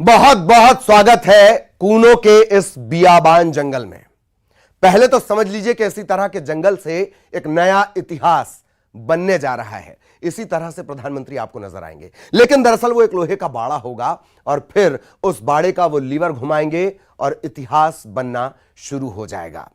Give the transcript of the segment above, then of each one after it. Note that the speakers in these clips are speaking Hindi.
बहुत बहुत स्वागत है कूनो के इस बियाबान जंगल में। पहले तो समझ लीजिए कि इसी तरह के जंगल से एक नया इतिहास बनने जा रहा है। इसी तरह से प्रधानमंत्री आपको नजर आएंगे, लेकिन दरअसल वो एक लोहे का बाड़ा होगा और फिर उस बाड़े का वो लीवर घुमाएंगे और इतिहास बनना शुरू हो जाएगा।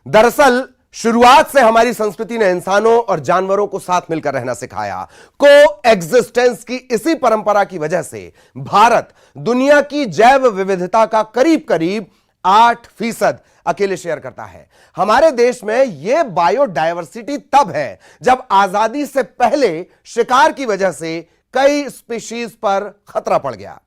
दरअसल शुरुआत से हमारी संस्कृति ने इंसानों और जानवरों को साथ मिलकर रहना सिखाया। को एग्जिस्टेंस की इसी परंपरा की वजह से भारत दुनिया की जैव विविधता का करीब करीब 8% अकेले शेयर करता है। हमारे देश में यह बायोडायवर्सिटी तब है जब आजादी से पहले शिकार की वजह से कई स्पीशीज पर खतरा पड़ गया।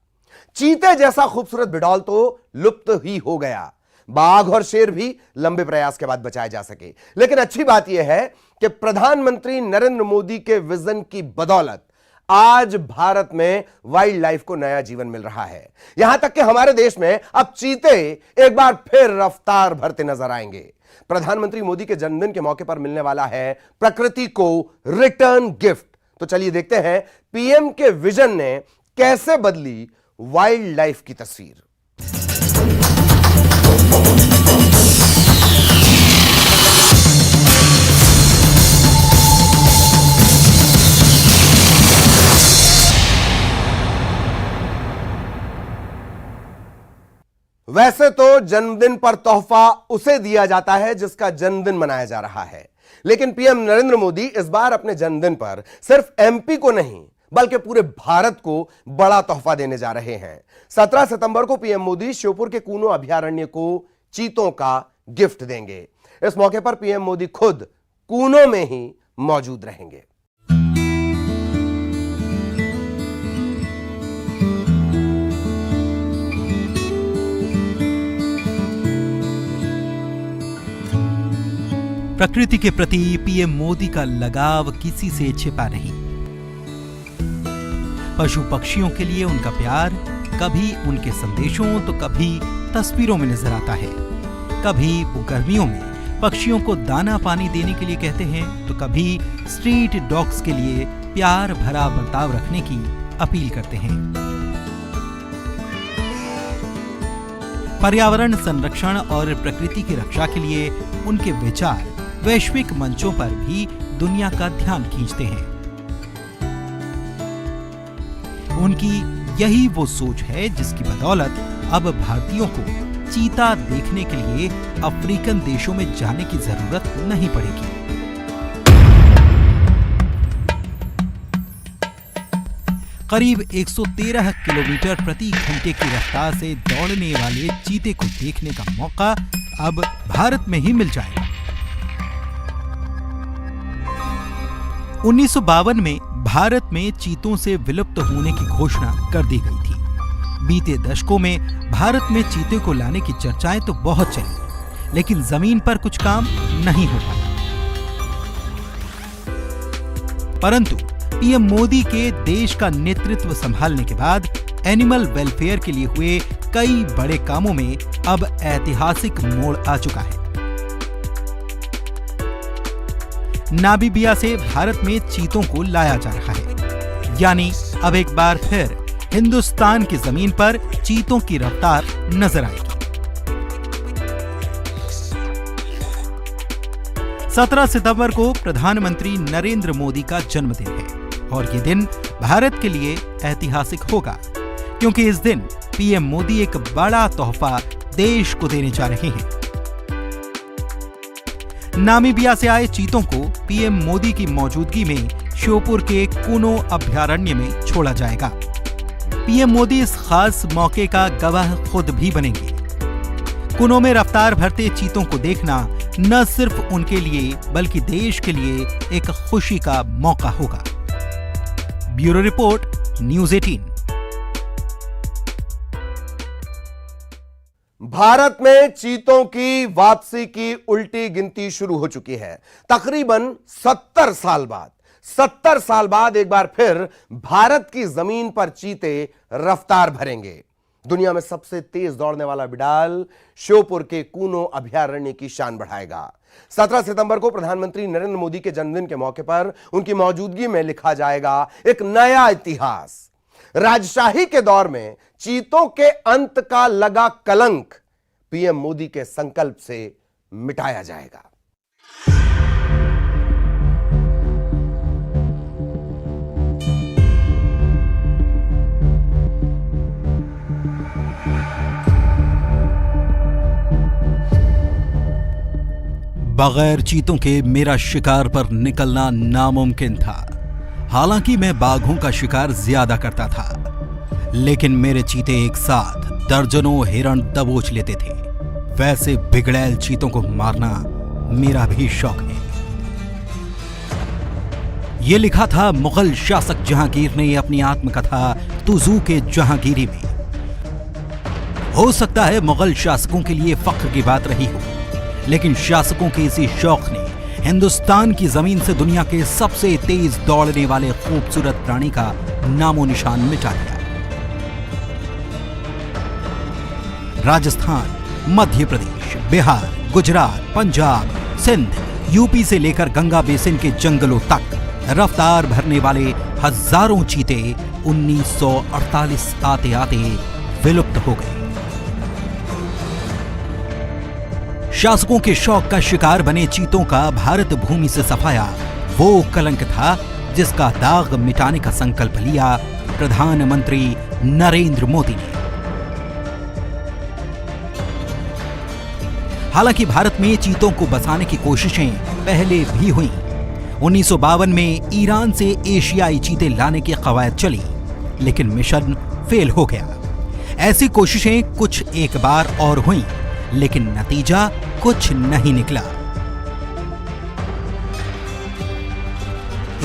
चीते जैसा खूबसूरत बिडौल तो लुप्त ही हो गया। बाघ और शेर भी लंबे प्रयास के बाद बचाए जा सके। लेकिन अच्छी बात यह है कि प्रधानमंत्री नरेंद्र मोदी के विजन की बदौलत आज भारत में वाइल्ड लाइफ को नया जीवन मिल रहा है। यहां तक कि हमारे देश में अब चीते एक बार फिर रफ्तार भरते नजर आएंगे। प्रधानमंत्री मोदी के जन्मदिन के मौके पर मिलने वाला है प्रकृति को रिटर्न गिफ्ट। तो चलिए देखते हैं पीएम के विजन ने कैसे बदली वाइल्ड लाइफ की तस्वीर। वैसे तो जन्मदिन पर तोहफा उसे दिया जाता है जिसका जन्मदिन मनाया जा रहा है, लेकिन पीएम नरेंद्र मोदी इस बार अपने जन्मदिन पर सिर्फ एमपी को नहीं बल्कि पूरे भारत को बड़ा तोहफा देने जा रहे हैं। 17 सितंबर को पीएम मोदी श्योपुर के कूनो अभयारण्य को चीतों का गिफ्ट देंगे। इस मौके पर पीएम मोदी खुद कूनो में ही मौजूद रहेंगे। प्रकृति के प्रति पीएम मोदी का लगाव किसी से छिपा नहीं। पशु पक्षियों के लिए उनका प्यार कभी उनके संदेशों तो कभी तस्वीरों में नजर आता है। कभी वो गर्मियों में पक्षियों को दाना पानी देने के लिए कहते हैं तो कभी स्ट्रीट डॉग्स के लिए प्यार भरा बर्ताव रखने की अपील करते हैं। पर्यावरण संरक्षण और प्रकृति की रक्षा के लिए उनके विचार वैश्विक मंचों पर भी दुनिया का ध्यान खींचते हैं। उनकी यही वो सोच है जिसकी बदौलत अब भारतीयों को चीता देखने के लिए अफ्रीकन देशों में जाने की जरूरत नहीं पड़ेगी। करीब 113 किलोमीटर प्रति घंटे की रफ्तार से दौड़ने वाले चीते को देखने का मौका अब भारत में ही मिल जाएगा। 1952 में भारत में चीतों से विलुप्त होने की घोषणा कर दी गई थी। बीते दशकों में भारत में चीते को लाने की चर्चाएं तो बहुत चली, लेकिन जमीन पर कुछ काम नहीं हो पाया। परंतु पीएम मोदी के देश का नेतृत्व संभालने के बाद एनिमल वेलफेयर के लिए हुए कई बड़े कामों में अब ऐतिहासिक मोड़ आ चुका है। नामीबिया से भारत में चीतों को लाया जा रहा है, यानी अब एक बार फिर हिंदुस्तान की जमीन पर चीतों की रफ्तार नजर आएगी। 17 सितंबर को प्रधानमंत्री नरेंद्र मोदी का जन्मदिन है और ये दिन भारत के लिए ऐतिहासिक होगा, क्योंकि इस दिन पीएम मोदी एक बड़ा तोहफा देश को देने जा रहे हैं। नामीबिया से आए चीतों को पीएम मोदी की मौजूदगी में श्योपुर के कूनो अभयारण्य में छोड़ा जाएगा। पीएम मोदी इस खास मौके का गवाह खुद भी बनेंगे। कूनो में रफ्तार भरते चीतों को देखना न सिर्फ उनके लिए बल्कि देश के लिए एक खुशी का मौका होगा। Bureau report, news 18। भारत में चीतों की वापसी की उल्टी गिनती शुरू हो चुकी है। तकरीबन 70 साल बाद एक बार फिर भारत की जमीन पर चीते रफ्तार भरेंगे। दुनिया में सबसे तेज दौड़ने वाला बिडाल श्योपुर के कूनो अभयारण्य की शान बढ़ाएगा। 17 सितंबर को प्रधानमंत्री नरेंद्र मोदी के जन्मदिन के मौके पर उनकी मौजूदगी में लिखा जाएगा एक नया इतिहास। राजशाही के दौर में चीतों के अंत का लगा कलंक पीएम मोदी के संकल्प से मिटाया जाएगा। बगैर चीतों के मेरा शिकार पर निकलना नामुमकिन था। हालांकि मैं बाघों का शिकार ज्यादा करता था, लेकिन मेरे चीते एक साथ दर्जनों हिरण दबोच लेते थे। वैसे बिगड़ैल चीतों को मारना मेरा भी शौक है। ये लिखा था मुगल शासक जहांगीर ने अपनी आत्मकथा तुजू के जहांगीरी में। हो सकता है मुगल शासकों के लिए फख्र की बात रही हो, लेकिन शासकों के इसी शौक ने हिंदुस्तान की जमीन से दुनिया के सबसे तेज दौड़ने वाले खूबसूरत प्राणी का नामो निशान मिटा दिया। राजस्थान, मध्य प्रदेश, बिहार, गुजरात, पंजाब, सिंध, यूपी से लेकर गंगा बेसिन के जंगलों तक रफ्तार भरने वाले हजारों चीते 1948 आते आते विलुप्त हो गए। शासकों के शौक का शिकार बने चीतों का भारत भूमि से सफाया वो कलंक था जिसका दाग मिटाने का संकल्प लिया प्रधानमंत्री नरेंद्र मोदी ने। हालांकि भारत में चीतों को बसाने की कोशिशें पहले भी हुई। 1952 में ईरान से एशियाई चीते लाने की कवायद चली, लेकिन मिशन फेल हो गया। ऐसी कोशिशें कुछ एक बार और हुई, लेकिन नतीजा कुछ नहीं निकला।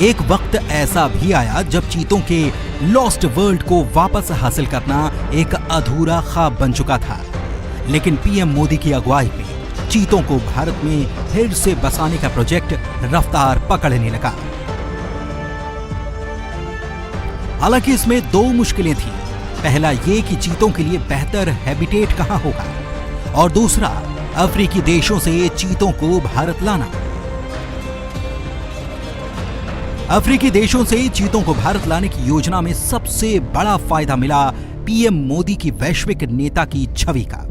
एक वक्त ऐसा भी आया जब चीतों के लॉस्ट वर्ल्ड को वापस हासिल करना एक अधूरा ख्वाब बन चुका था, लेकिन पीएम मोदी की अगुवाई में चीतों को भारत में फिर से बसाने का प्रोजेक्ट रफ्तार पकड़ने लगा। हालांकि इसमें दो मुश्किलें थीं। पहला ये कि चीतों के लिए बेहतर हैबिटेट कहां होगा, और दूसरा अफ्रीकी देशों से चीतों को भारत लाना। अफ्रीकी देशों से चीतों को भारत लाने की योजना में सबसे बड़ा फायदा मिला पीएम मोदी की वैश्विक नेता की छवि का।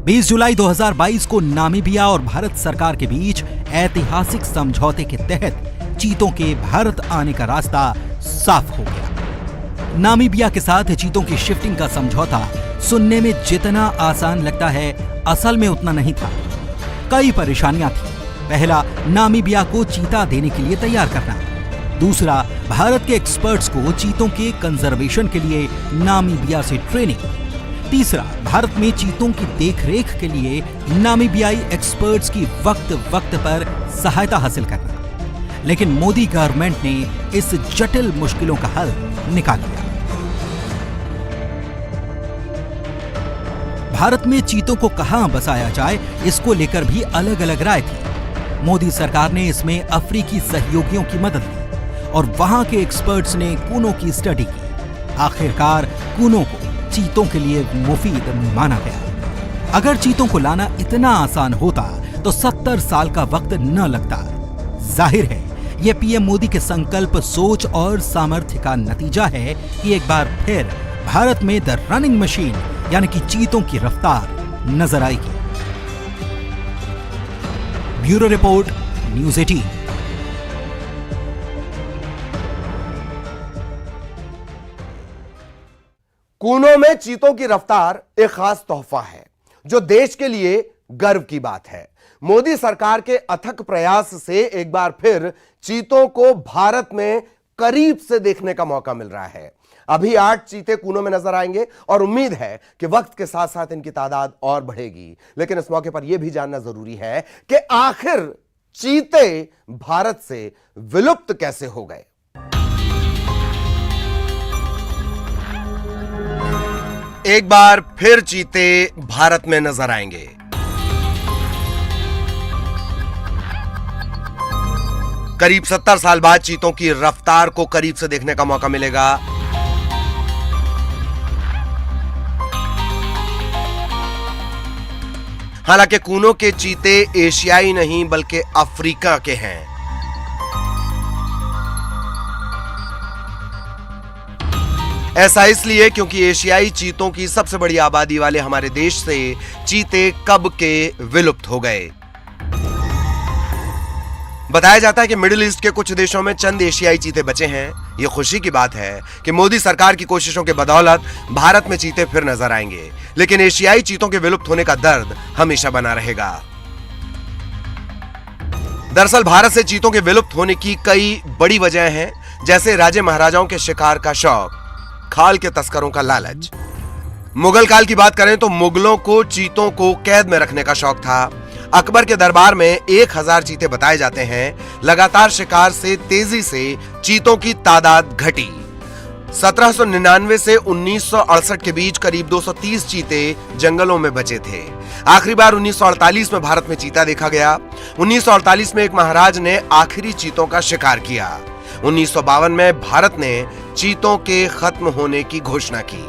20 जुलाई 2022 को नामीबिया और भारत सरकार के बीच ऐतिहासिक समझौते के तहत चीतों के भारत आने का रास्ता साफ हो गया। नामीबिया के साथ चीतों की शिफ्टिंग का समझौता सुनने में जितना आसान लगता है, असल में उतना नहीं था। कई परेशानियां थी। पहला, नामीबिया को चीता देने के लिए तैयार करना। दूसरा, भारत के एक्सपर्ट्स को चीतों के कंजर्वेशन के लिए नामीबिया से ट्रेनिंग। तीसरा, भारत में चीतों की देखरेख के लिए नामीबियाई एक्सपर्ट्स की वक्त वक्त पर सहायता हासिल करना। लेकिन मोदी गवर्नमेंट ने इस जटिल मुश्किलों का हल निकाल लिया। भारत में चीतों को कहां बसाया जाए, इसको लेकर भी अलग अलग राय थी। मोदी सरकार ने इसमें अफ्रीकी सहयोगियों की मदद ली और वहां के एक्सपर्ट्स ने कूनों की स्टडी की। आखिरकार कूनों को चीतों के लिए मुफीद माना गया। अगर चीतों को लाना इतना आसान होता तो 70 साल का वक्त न लगता। जाहिर है यह पीएम मोदी के संकल्प, सोच और सामर्थ्य का नतीजा है कि एक बार फिर भारत में द रनिंग मशीन यानी कि चीतों की रफ्तार नजर आएगी। Bureau report, news 18। कूनों में चीतों की रफ्तार एक खास तोहफा है जो देश के लिए गर्व की बात है। मोदी सरकार के अथक प्रयास से एक बार फिर चीतों को भारत में करीब से देखने का मौका मिल रहा है। अभी 8 चीते कूनों में नजर आएंगे और उम्मीद है कि वक्त के साथ साथ इनकी तादाद और बढ़ेगी। लेकिन इस मौके पर यह भी जानना जरूरी है कि आखिर चीते भारत से विलुप्त कैसे हो गए। एक बार फिर चीते भारत में नजर आएंगे। करीब 70 साल बाद चीतों की रफ्तार को करीब से देखने का मौका मिलेगा। हालांकि कूनों के चीते एशियाई नहीं बल्कि अफ्रीका के हैं। ऐसा इसलिए क्योंकि एशियाई चीतों की सबसे बड़ी आबादी वाले हमारे देश से चीते कब के विलुप्त हो गए। बताया जाता है कि मिडिल ईस्ट के कुछ देशों में चंद एशियाई चीते बचे हैं। यह खुशी की बात है कि मोदी सरकार की कोशिशों के बदौलत भारत में चीते फिर नजर आएंगे, लेकिन एशियाई चीतों के विलुप्त होने का दर्द हमेशा बना रहेगा। दरअसल भारत से चीतों के विलुप्त होने की कई बड़ी वजह हैं, जैसे राजे महाराजाओं के शिकार का शौक, खाल के तस्करों का लालच। मुगल काल की बात करें तो मुगलों को चीतों को कैद में रखने का शौक था। अकबर के दरबार में 1000 चीते बताए जाते हैं। लगातार शिकार से तेजी से चीतों की तादाद घटी। 1799 से 1968 के बीच करीब 230 चीते जंगलों में बचे थे। आखिरी बार 1948 में भारत में चीता देखा गया। 1948 में एक महाराज ने आखिरी चीतों का शिकार किया। 1952 में भारत ने चीतों के खत्म होने की घोषणा की।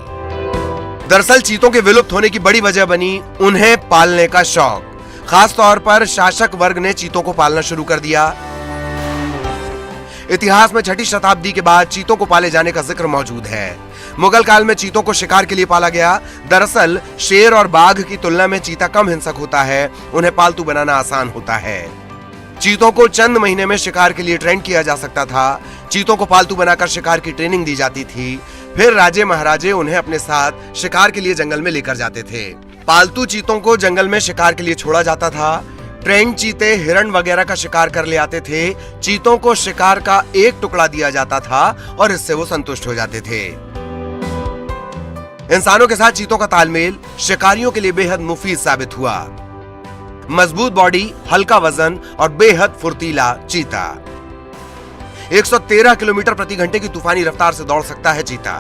दरअसल चीतों के विलुप्त होने की बड़ी वजह बनी उन्हें पालने का शौक। खास तौर पर शासक वर्ग ने चीतों को पालना शुरू कर दिया। इतिहास में 6ठी शताब्दी के बाद चीतों को पाले जाने का जिक्र मौजूद है। मुगल काल में चीतों को शिकार के लिए पाला गया। दरअसल शेर और बाघ की तुलना में चीता कम हिंसक होता है, उन्हें पालतू बनाना आसान होता है। चीतों को चंद महीने में शिकार के लिए ट्रेन किया जा सकता था। चीतों को पालतू बनाकर शिकार की ट्रेनिंग दी जाती थी। फिर राजे महाराजे उन्हें अपने साथ शिकार के लिए जंगल में लेकर जाते थे। पालतू चीतों को जंगल में शिकार के लिए छोड़ा जाता था। ट्रेंड चीते हिरण वगैरह का शिकार कर ले आते थे। चीतों को शिकार का एक टुकड़ा दिया जाता था और इससे वो संतुष्ट हो जाते थे। इंसानों के साथ चीतों का तालमेल शिकारियों के लिए बेहद मुफीद साबित हुआ। मजबूत बॉडी, हल्का वजन और बेहद फुर्तीला चीता। 113 किलोमीटर प्रति घंटे की तूफानी रफ्तार से दौड़ सकता है चीता।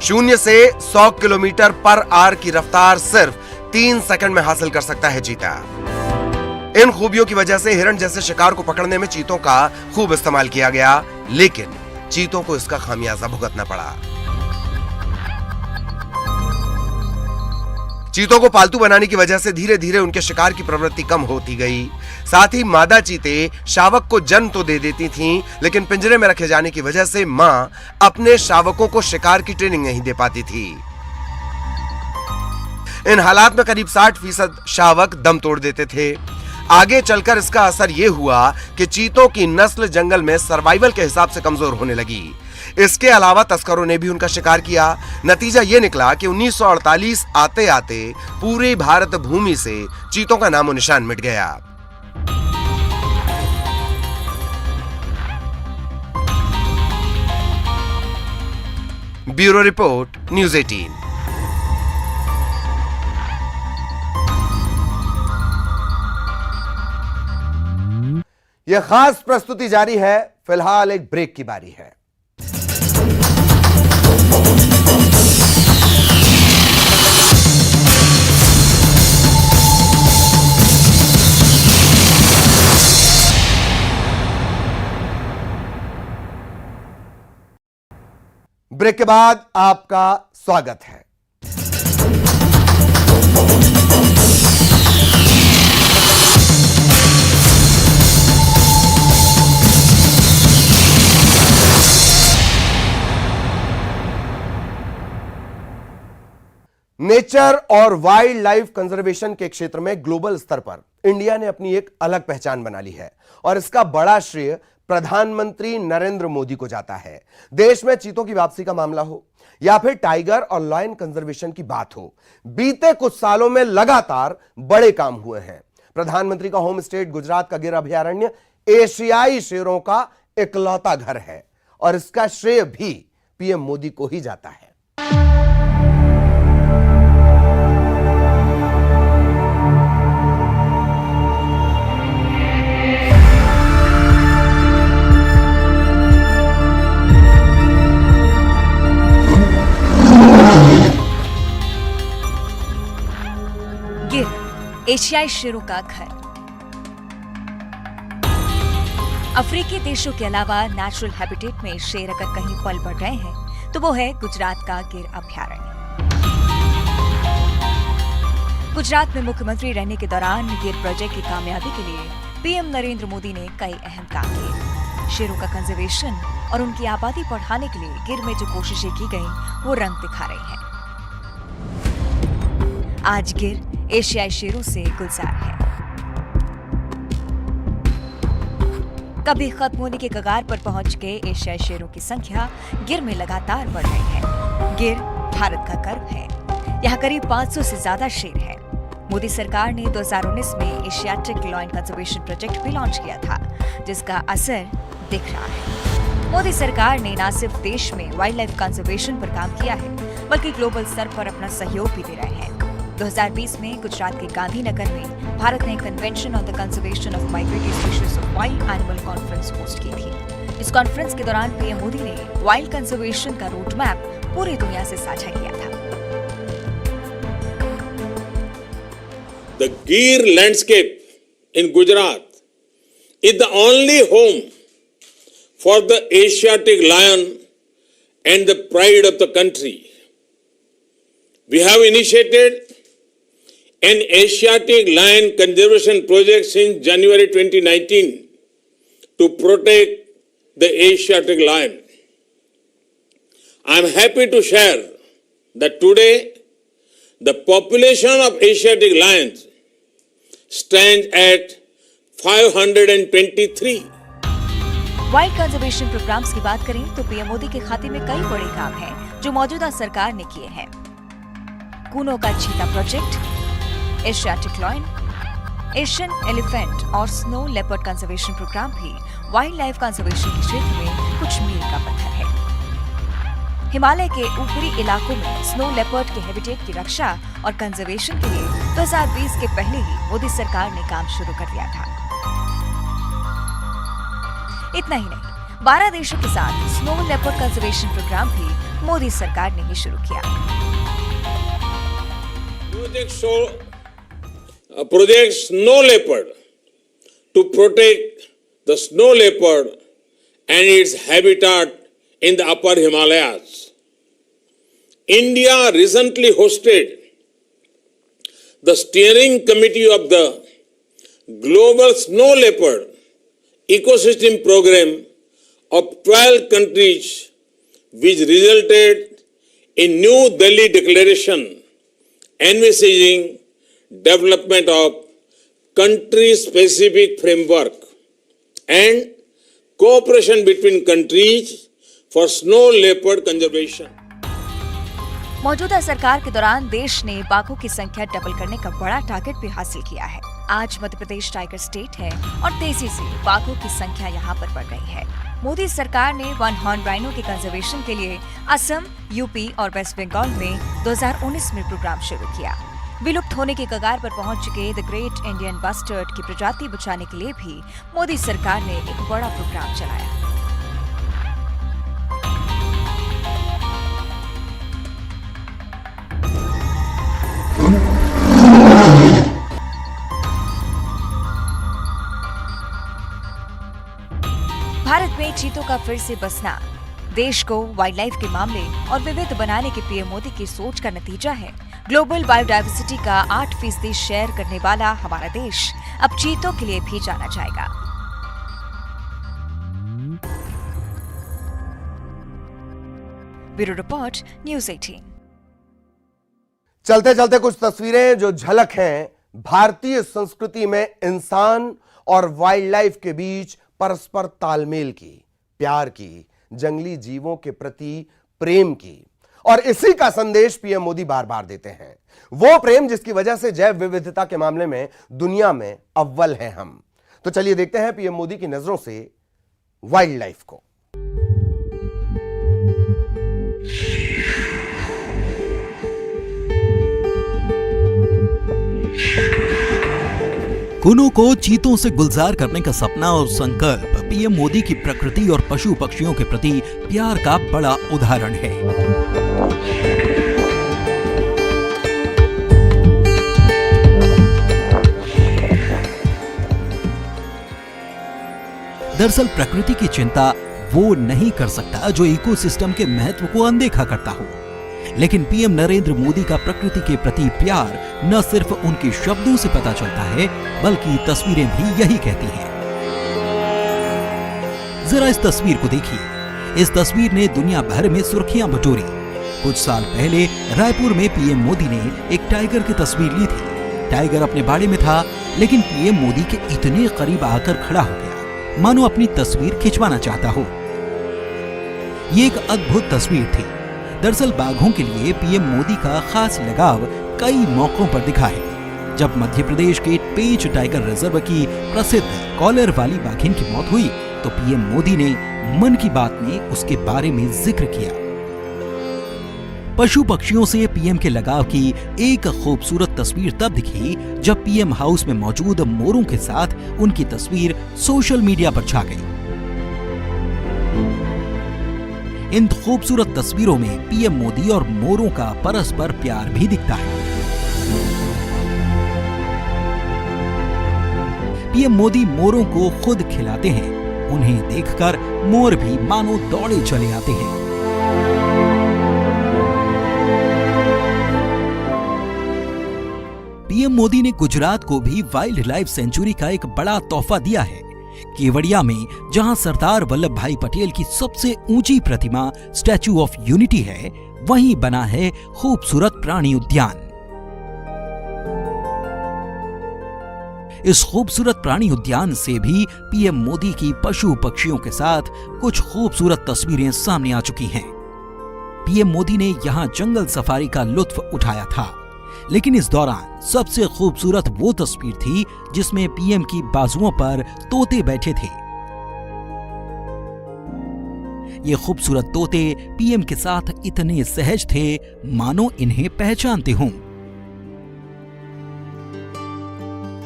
0 से 100 किलोमीटर पर आवर की रफ्तार सिर्फ 3 सेकंड में हासिल कर सकता है चीता। इन खूबियों की वजह से हिरण जैसे शिकार को पकड़ने में चीतों का खूब इस्तेमाल किया गया, लेकिन चीतों को इसका खामियाजा भुगतना पड़ा। चीतों को पालतू बनाने की वजह से धीरे धीरे उनके शिकार की प्रवृत्ति कम होती गई। साथ ही मादा चीते शावक को जन्म तो दे देती थीं, लेकिन पिंजरे में रखे जाने की वजह से मां अपने शावकों को शिकार की ट्रेनिंग नहीं दे पाती थी। इन हालात में करीब 60% शावक दम तोड़ देते थे। आगे चलकर इसका असर यह हुआ कि चीतों की नस्ल जंगल में सर्वाइवल के हिसाब से कमजोर होने लगी। इसके अलावा तस्करों ने भी उनका शिकार किया। नतीजा यह निकला कि 1948 आते आते पूरे भारत भूमि से चीतों का नामो निशान मिट गया। Bureau report, news 18। यह खास प्रस्तुति जारी है। फिलहाल एक ब्रेक की बारी है। ब्रेक के बाद आपका स्वागत है। नेचर और वाइल्ड लाइफ कंजर्वेशन के क्षेत्र में ग्लोबल स्तर पर इंडिया ने अपनी एक अलग पहचान बना ली है और इसका बड़ा श्रेय प्रधानमंत्री नरेंद्र मोदी को जाता है। देश में चीतों की वापसी का मामला हो या फिर टाइगर और लायन कंजर्वेशन की बात हो, बीते कुछ सालों में लगातार बड़े काम हुए हैं। प्रधानमंत्री का होम स्टेट गुजरात का गिर अभयारण्य एशियाई शेरों का इकलौता घर है और इसका श्रेय भी पीएम मोदी को ही जाता है। एशियाई शेरों का घर। अफ्रीकी देशों के अलावा नेचुरल हैबिटेट में शेर अगर कहीं पल बढ़ रहे हैं तो वो है गुजरात का गिर अभयारण्य। गुजरात में मुख्यमंत्री रहने के दौरान गिर प्रोजेक्ट की कामयाबी के लिए पीएम नरेंद्र मोदी ने कई अहम काम किए। शेरों का कंजर्वेशन और उनकी आबादी बढ़ाने के लिए गिर में जो कोशिशें की गई वो रंग दिखा रही हैं। आज गिर एशियाई शेरों से गुलजार है। कभी खत्म होने के कगार पर पहुंच के एशियाई शेरों की संख्या गिर में लगातार बढ़ रही है। गिर भारत का गर्व है। यहाँ करीब 500 से ज्यादा शेर हैं। मोदी सरकार ने 2019 में एशियाटिक लॉयन कंजर्वेशन प्रोजेक्ट भी लॉन्च किया था, जिसका असर दिख रहा है। मोदी सरकार ने न सिर्फ देश में वाइल्ड लाइफ कंजर्वेशन पर काम किया है, बल्कि ग्लोबल स्तर पर अपना सहयोग भी दे रहे हैं। 2020 में गुजरात के गांधीनगर में भारत ने convention on the conservation of migratory species of wild animal conference host की थी। इस कॉन्फ्रेंस के दौरान पीएम मोदी ने वाइल्ड कंजर्वेशन का रोड मैप पूरी दुनिया से साझा किया था। The Gir landscape in Gujarat is the only home for the Asiatic lion and the pride of the country. We have initiated an Asiatic lion conservation project since January 2019 to protect the Asiatic lion. I am happy to share that today the population of Asiatic lions stands at 523. Wild conservation programs की बात करें तो पीएम मोदी के खाते में कई बड़े काम हैं जो मौजूदा सरकार ने किए हैं। कूनो का चीता project, Asiatic lion, Asian elephant और स्नो लेपर्ड कंजर्वेशन प्रोग्राम भी वाइल्ड लाइफ कंजर्वेशन के क्षेत्र में कुछ मील का पत्थर है। हिमालय के ऊपरी इलाकों में स्नो लेपर्ड के हैबिटेट की रक्षा और कंजर्वेशन के लिए 2020 के पहले ही मोदी सरकार ने काम शुरू कर दिया था। इतना ही नहीं, 12 देशों के साथ स्नो लेपर्ड कंजर्वेशन प्रोग्राम भी मोदी सरकार ने ही शुरू किया। Project Snow Leopard to protect the snow leopard and its habitat in the upper Himalayas. India recently hosted the steering committee of the Global Snow Leopard Ecosystem Program of 12 countries, which resulted in New Delhi Declaration envisaging development of country-specific framework and cooperation between countries for snow leopard conservation. मौजूदा सरकार के दौरान देश ने बाघों की संख्या डबल करने का बड़ा टारगेट भी हासिल किया है। आज मध्य प्रदेश टाइगर स्टेट है और तेजी से बाघों की संख्या यहाँ पर बढ़ रही है। मोदी सरकार ने वन हॉर्न राइनो के कंजर्वेशन के लिए असम, यूपी और वेस्ट बंगाल में 2019 में प्रोग्राम शुरू किया। विलुप्त होने के कगार पर पहुंच चुके द ग्रेट इंडियन बस्टर्ड की प्रजाति बचाने के लिए भी मोदी सरकार ने एक बड़ा प्रोग्राम चलाया। भारत में चीतों का फिर से बसना देश को वाइल्ड लाइफ के मामले और विविध बनाने के पीएम मोदी की सोच का नतीजा है। ग्लोबल बायोडायवर्सिटी का 8% शेयर करने वाला हमारा देश अब चीतों के लिए भी जाना जाएगा। Bureau report, news 18। चलते चलते कुछ तस्वीरें जो झलक हैं भारतीय संस्कृति में इंसान और वाइल्ड लाइफ के बीच परस्पर तालमेल की, प्यार की, जंगली जीवों के प्रति प्रेम की, और इसी का संदेश पीएम मोदी बार बार देते हैं। वो प्रेम जिसकी वजह से जैव विविधता के मामले में दुनिया में अव्वल हैं हम। तो चलिए देखते हैं पीएम मोदी की नजरों से वाइल्ड लाइफ को। कुनू को चीतों से गुलजार करने का सपना और संकल्प पीएम मोदी की प्रकृति और पशु पक्षियों के प्रति प्यार का बड़ा उदाहरण है। दरअसल प्रकृति की चिंता वो नहीं कर सकता जो इकोसिस्टम के महत्व को अनदेखा करता हो, लेकिन पीएम नरेंद्र मोदी का प्रकृति के प्रति प्यार न सिर्फ उनके शब्दों से पता चलता है, बल्कि तस्वीरें भी यही कहती हैं। जरा इस तस्वीर को देखिए। इस तस्वीर ने दुनिया भर में सुर्खियां बटोरी। कुछ साल पहले रायपुर में पीएम मोदी ने एक टाइगर की तस्वीर ली थी। टाइगर अपने बाड़े में था, लेकिन पीएम मोदी के इतने करीब आकर खड़ा हो गया मानो अपनी तस्वीर खिंचवाना चाहता हो। ये एक अद्भुत तस्वीर थी। दरअसल बाघों के लिए पीएम मोदी का खास लगाव कई मौकों पर दिखा है। जब मध्य प्रदेश के पेंच टाइगर रिजर्व की प्रसिद्ध कॉलर वाली बाघिन की मौत हुई तो पीएम मोदी ने मन की बात में उसके बारे में जिक्र किया। पशु पक्षियों से पीएम के लगाव की एक खूबसूरत तस्वीर तब दिखी जब पीएम हाउस में मौजूद मोरों के साथ उनकी तस्वीर सोशल मीडिया पर छा गई। इन खूबसूरत तस्वीरों में पीएम मोदी और मोरों का परस्पर प्यार भी दिखता है। पीएम मोदी मोरों को खुद खिलाते हैं। उन्हें देखकर मोर भी मानो दौड़े चले आते हैं। पीएम मोदी ने गुजरात को भी वाइल्ड लाइफ सेंचुरी का एक बड़ा तोहफा दिया है। केवड़िया में जहां सरदार वल्लभ भाई पटेल की सबसे ऊंची प्रतिमा स्टैच्यू ऑफ यूनिटी है, वहीं बना है खूबसूरत प्राणी उद्यान। इस खूबसूरत प्राणी उद्यान से भी पीएम मोदी की पशु पक्षियों के साथ कुछ खूबसूरत तस्वीरें सामने आ चुकी हैं। पीएम मोदी ने यहां जंगल सफारी का लुत्फ उठाया था, लेकिन इस दौरान सबसे खूबसूरत वो तस्वीर थी जिसमें पीएम की बाजुओं पर तोते बैठे थे। ये खूबसूरत तोते पीएम के साथ इतने सहज थे मानो इन्हें पहचानते हों।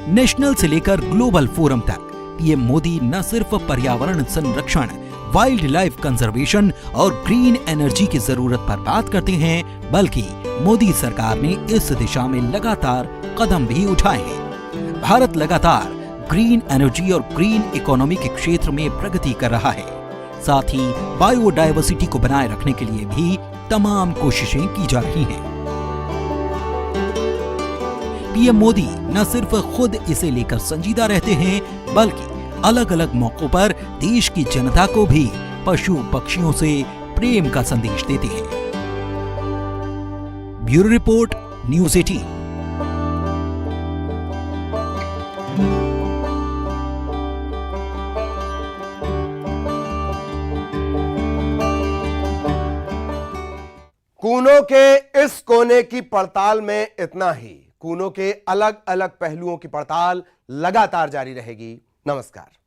नेशनल से लेकर ग्लोबल फोरम तक पीएम मोदी न सिर्फ पर्यावरण संरक्षण, वाइल्ड लाइफ कंजर्वेशन और ग्रीन एनर्जी की जरूरत पर बात करते हैं, बल्कि मोदी सरकार ने इस दिशा में लगातार कदम भी उठाए हैं। भारत लगातार ग्रीन एनर्जी और ग्रीन इकोनॉमी के क्षेत्र में प्रगति कर रहा है। साथ ही बायोडायवर्सिटी को बनाए रखने के लिए भी तमाम कोशिशें की जा रही हैं। पीएम मोदी न सिर्फ खुद इसे लेकर संजीदा रहते हैं, बल्कि अलग अलग मौकों पर देश की जनता को भी पशु पक्षियों से प्रेम का संदेश देते हैं। Bureau report, news 18। कूनों के इस कोने की पड़ताल में इतना ही। कूनों के अलग अलग पहलुओं की पड़ताल लगातार जारी रहेगी। नमस्कार।